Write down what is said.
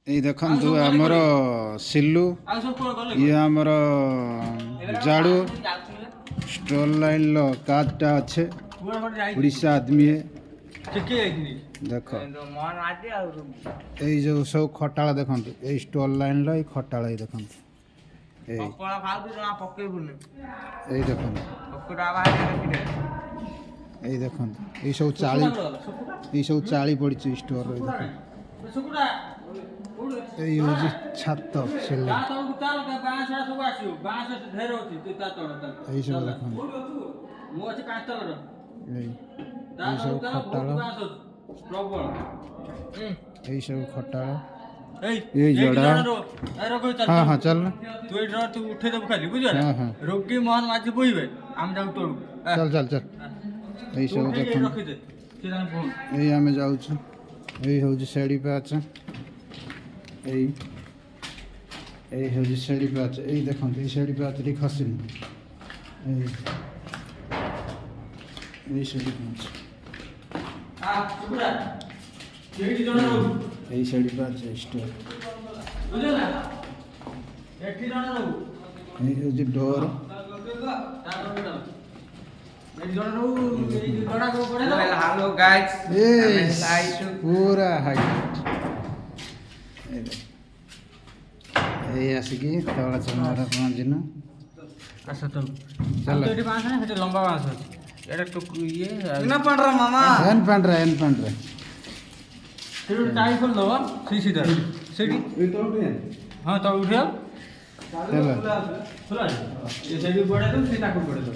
ये देखु आमर सिलु ये आमर जाड़ू स्टॉल लाइन लो कार्डटा अच्छे उड़ीसा आदमी है देख ये जो सब खटाला देखु ये स्टॉल लाइन लो खटाला देखु ये देखु ये देखु ये सब चाली पड़ी स्टोर ये छात सिले ये सब ये सब खटाला ये जड़ा हाँ हाँ चल तू उठे देबू खाली बुझ रोगी मोहन माझी बोइबे हम जाऊ तोड़ू चल चल चल ये सब ये आम जाऊँ ये हूँ शेड़ी पाच ये हूँ शेड़ी पाच ये देखो ये शेड़ी पाच खसनी ये शेड़ी पाच ये शेड़ी पाच स्टोर ये हूँ डोर हेलो गाइस पूरा हाइट ये आसिकी तला चलना पहुँचना अच्छा तो चल तो बांस है हेटे लंबा बांस है एटा टुक ये ना पड़ रहा मामा एन पड़ रहा फिर टाई खोल दो सीधा सीधी ये तो उठे हां तो उठियो चल खुला ये सीधी बड़े दो सीधा को बड़े दो